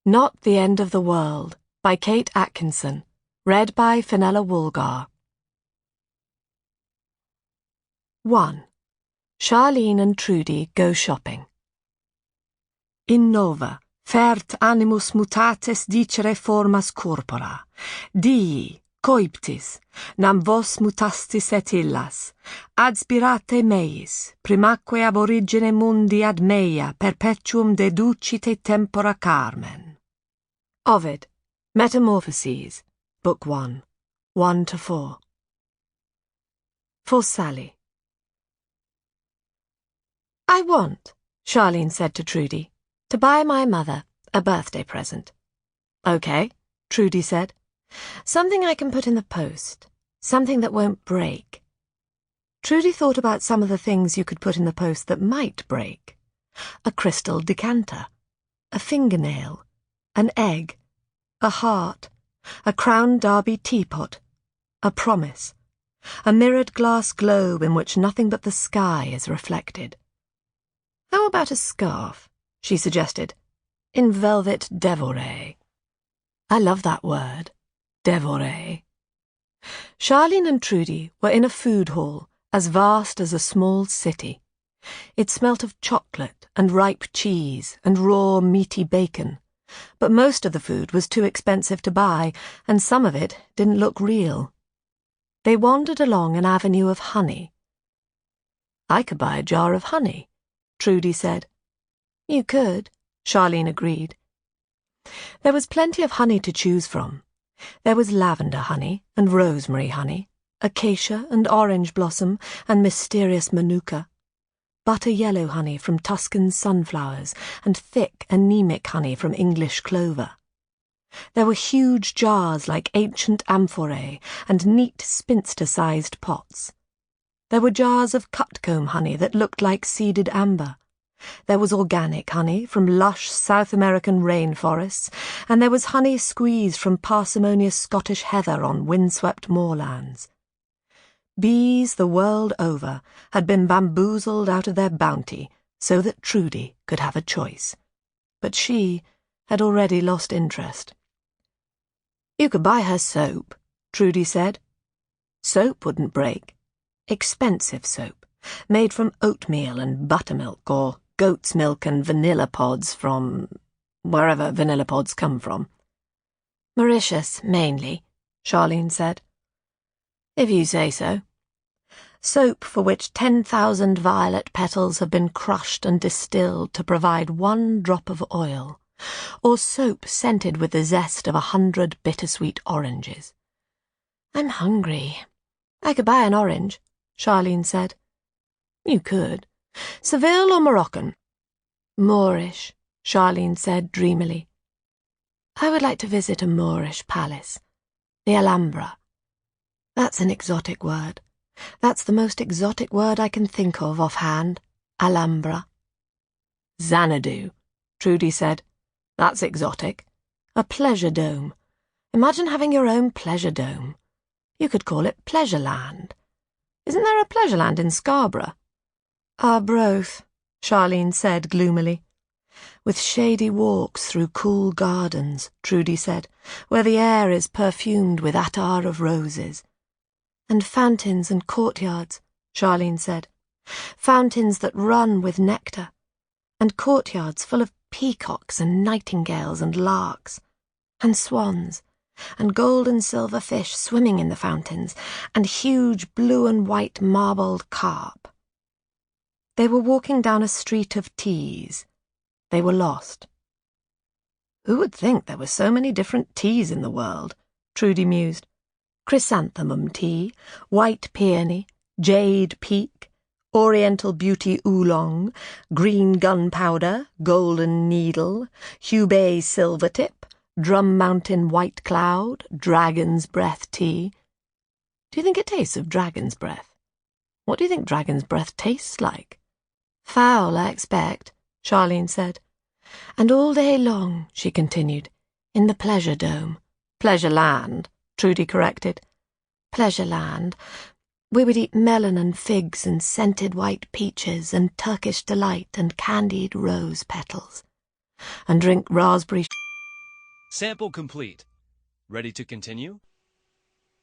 Not the End of the World by Kate Atkinson. Read by Fenella Woolgar. 1. Charlene and Trudi go shopping. In nova, fert animus mutates dicere formas corpora. Dii, coiptis, nam vos mutastis et illas, adspirate meis, primaque ab origine mundi ad meia perpetuum deducite tempora carmen. Ovid, Metamorphoses, Book 1, 1-4. For Sally. I want, Charlene said to Trudi, to buy my mother a birthday present. Okay, Trudi said. Something I can put in the post. Something that won't break. Trudi thought about some of the things you could put in the post that might break. A crystal decanter. A fingernail. An egg. A heart. A Crown Derby teapot. A promise. A mirrored glass globe in which nothing but the sky is reflected. How about a scarf? She suggested. In velvet dévoré. I love that word. Dévoré. Charlene and Trudi were in a food hall as vast as a small city. It smelt of chocolate and ripe cheese and raw meaty bacon, but most of the food was too expensive to buy, and some of it didn't look real. They wandered along an avenue of honey. I could buy a jar of honey, Trudi said. You could, Charlene agreed. There was plenty of honey to choose from. There was lavender honey and rosemary honey, acacia and orange blossom and mysterious manuka, butter yellow honey from Tuscan sunflowers and thick anemic honey from English clover. There were huge jars like ancient amphorae and neat spinster-sized pots. There were jars of cutcomb honey that looked like seeded amber. There was organic honey from lush South American rainforests, and there was honey squeezed from parsimonious Scottish heather on windswept moorlands. Bees the world over had been bamboozled out of their bounty so that Trudi could have a choice. But she had already lost interest. You could buy her soap, Trudi said. Soap wouldn't break. Expensive soap, made from oatmeal and buttermilk or goat's milk and vanilla pods from wherever vanilla pods come from. Mauritius, mainly, Charlene said. If you say so. Soap for which 10,000 violet petals have been crushed and distilled to provide 1 drop of oil, or soap scented with the zest of 100 bittersweet oranges. I'm hungry. I could buy an orange, Charlene said. You could. Seville or Moroccan? Moorish, Charlene said dreamily. I would like to visit a Moorish palace. The Alhambra. That's an exotic word. That's the most exotic word I can think of offhand. Alhambra. Xanadu, Trudi said. That's exotic. A pleasure dome. Imagine having your own pleasure dome. You could call it Pleasureland. Isn't there a Pleasureland in Scarborough? Arbroath, Charlene said gloomily. With shady walks through cool gardens, Trudi said, where the air is perfumed with attar of roses. And fountains and courtyards, Charlene said. Fountains that run with nectar. And courtyards full of peacocks and nightingales and larks. And swans. And gold and silver fish swimming in the fountains. And huge blue and white marbled carp. They were walking down a street of teas. They were lost. Who would think there were so many different teas in the world? Trudi mused. Chrysanthemum tea, white peony, jade peak, oriental beauty oolong, green gunpowder, golden needle, Hubei silvertip, Drum Mountain white cloud, dragon's breath tea. Do you think it tastes of dragon's breath? What do you think dragon's breath tastes like? Foul, I expect, Charlene said. And all day long, she continued, in the pleasure dome. Pleasureland, Trudi corrected. Pleasureland. We would eat melon and figs and scented white peaches and Turkish delight and candied rose petals. And drink raspberry Sample complete. Ready to continue?